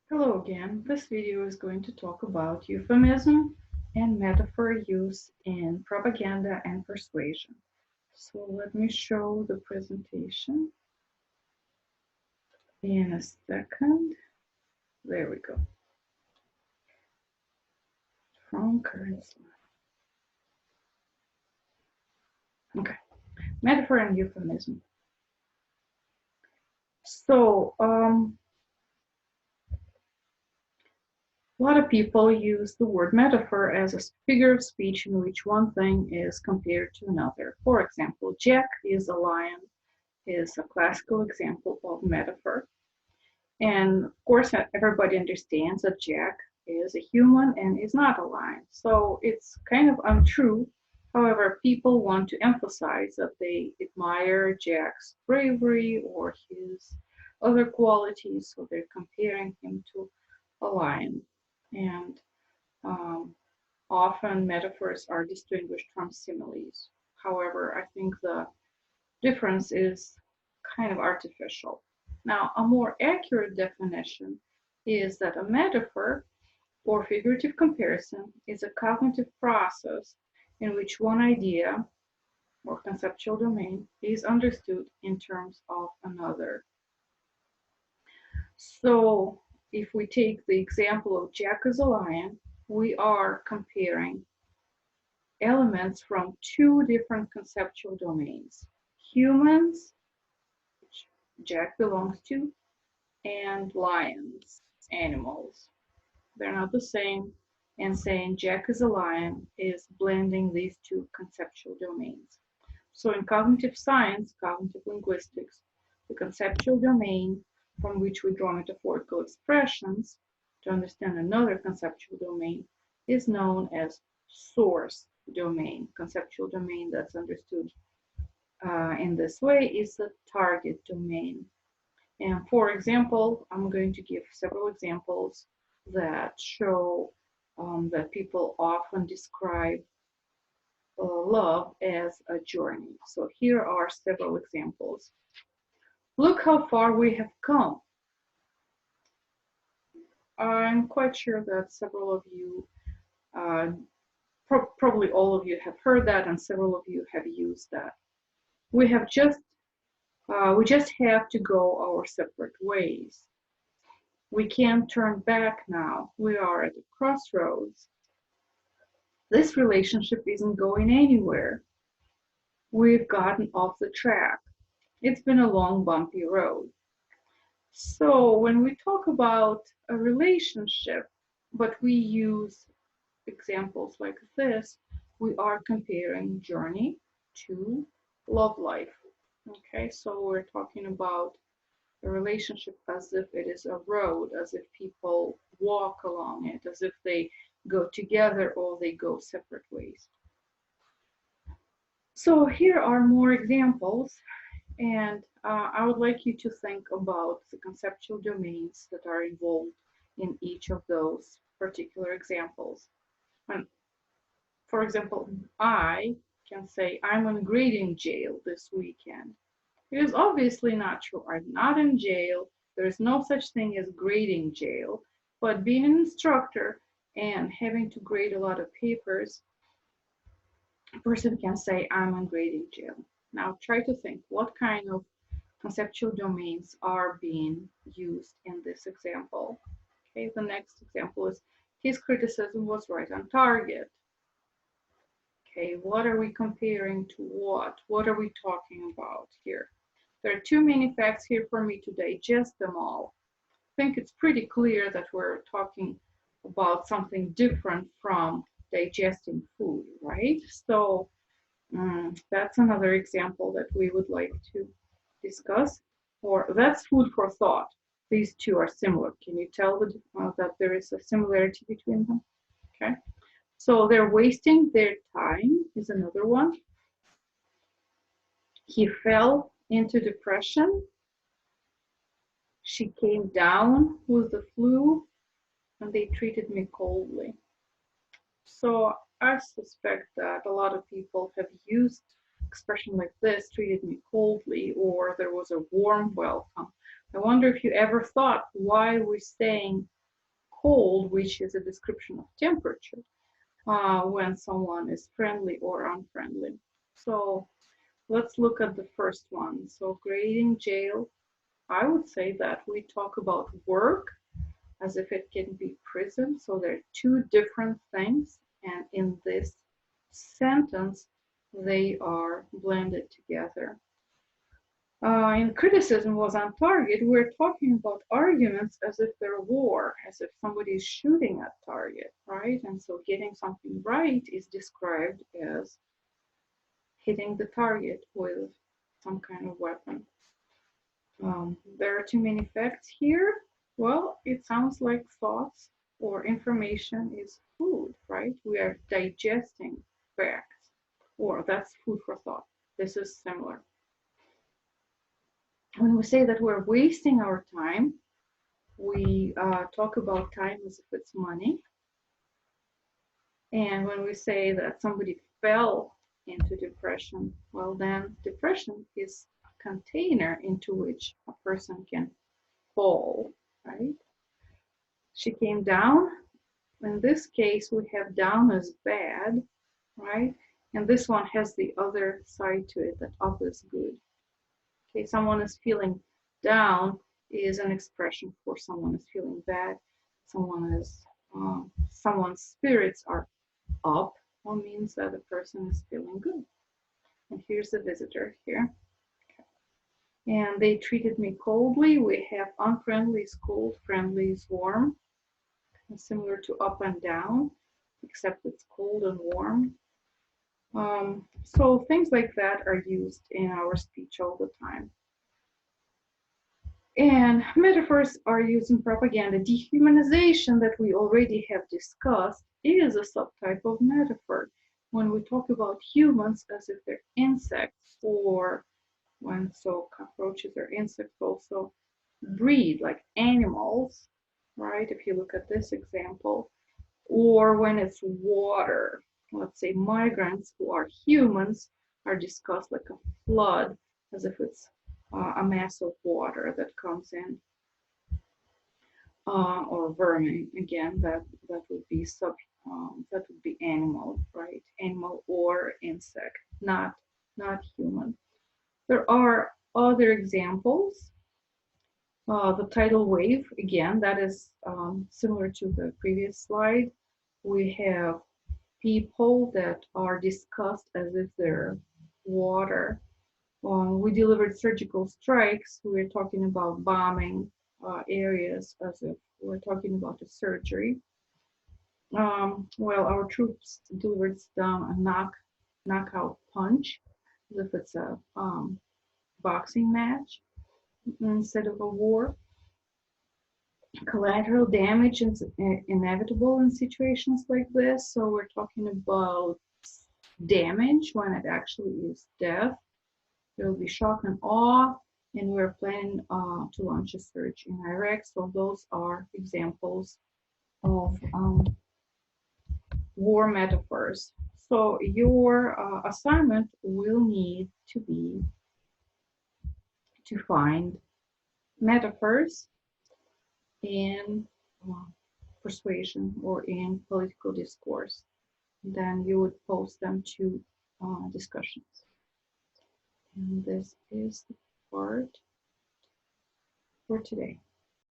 Hello again. This video is going to talk about euphemism and metaphor use in propaganda and persuasion. So let me show the presentation in a second. There we go. From current slide. Okay. Metaphor and euphemism. So a lot of people use the word metaphor as a figure of speech in which one thing is compared to another. For example, Jack is a lion is a classical example of metaphor. And of course, everybody understands that Jack is a human and is not a lion. So it's kind of untrue. However, people want to emphasize that they admire Jack's bravery or his other qualities, so they're comparing him to a lion. And um, often metaphors are distinguished from similes. However, I think the difference is kind of artificial. Now, a more accurate definition is that a metaphor or figurative comparison is a cognitive process in which one idea or conceptual domain is understood in terms of another. So, if we take the example of Jack as a lion, we are comparing elements from two different conceptual domains: humans, which Jack belongs to, and lions, animals. They're not the same, and saying Jack is a lion is blending these two conceptual domains. So in cognitive science, cognitive linguistics, the conceptual domain from which we draw metaphorical expressions to understand another conceptual domain is known as source domain. Conceptual domain that's understood in this way is the target domain. And for example, I'm going to give several examples that show that people often describe love as a journey. So here are several examples. Look how far we have come. I'm quite sure that several of you, uh, probably all of you have heard that, and several of you have used that. We have just, we just have to go our separate ways. We can't turn back now. We are at a crossroads. This relationship isn't going anywhere. We've gotten off the track. It's been a long, bumpy road. So when we talk about a relationship, but we use examples like this, we are comparing journey to love life. Okay, so we're talking about a relationship as if it is a road, as if people walk along it, as if they go together or they go separate ways. So here are more examples, and I would like you to think about the conceptual domains that are involved in each of those particular examples. And for example, I can say I'm in grading jail this weekend. It is obviously not true. I'm not in jail. There is no such thing as grading jail. But being an instructor and having to grade a lot of papers, a person can say, I'm in grading jail. Now try to think what kind of conceptual domains are being used in this example. Okay, the next example is his criticism was right on target. Okay, what are we comparing to what? What are we talking about here? There are too many facts here for me to digest them all. I think it's pretty clear that we're talking about something different from digesting food, right? So that's another example that we would like to discuss. Or that's food for thought. These two are similar. Can you tell that there is a similarity between them? Okay. So they're wasting their time is another one. He fell into depression. She came down with the flu and they treated me coldly. So I suspect that a lot of people have used expression like this, treated me coldly, or there was a warm welcome. I wonder if you ever thought, why are we saying cold, which is a description of temperature, when someone is friendly or unfriendly. So let's look at the first one. So grading jail, I would say that we talk about work as if it can be prison. So they're two different things. And in this sentence, they are blended together. In criticism was on target, we're talking about arguments as if they're war, as if somebody is shooting at target, right? And so getting something right is described as hitting the target with some kind of weapon. There are too many facts here. Well, it sounds like thoughts or information is food, right? We are digesting facts, or that's food for thought. This is similar. When we say that we're wasting our time, we talk about time as if it's money. And when we say that somebody fell into depression, well, then depression is a container into which a person can fall, right? She came down. In this case, we have down as bad, right? And this one has the other side to it, that up is good. Okay, someone is feeling down is an expression for someone is feeling bad. Someone's spirits are up, well, means that the person is feeling good. And here's the visitor here. And they treated me coldly. We have unfriendly is cold, friendly is warm. Similar to up and down, except it's cold and warm. So things like that are used in our speech all the time. And metaphors are used in propaganda. Dehumanization that we already have discussed is a subtype of metaphor. When we talk about humans as if they're insects, or when cockroaches or insects also breed like animals, right? If you look at this example, or when it's water, let's say migrants who are humans are discussed like a flood, as if it's a mass of water that comes in, or vermin. Again, that would be animal, right? Animal or insect, not human. There are other examples. The tidal wave, again, that is similar to the previous slide. We have people that are discussed as if they're water. We delivered surgical strikes. We're talking about bombing areas as if we're talking about a surgery. Well, our troops delivered down a knockout punch, as if it's a boxing match instead of a war. Collateral damage is inevitable in situations like this. So we're talking about damage when it actually is death. There will be shock and awe, and we're planning to launch a surge in Iraq. So those are examples of war metaphors. So your assignment will need to be to find metaphors in persuasion or in political discourse. Then you would post them to discussions. And this is the part for today.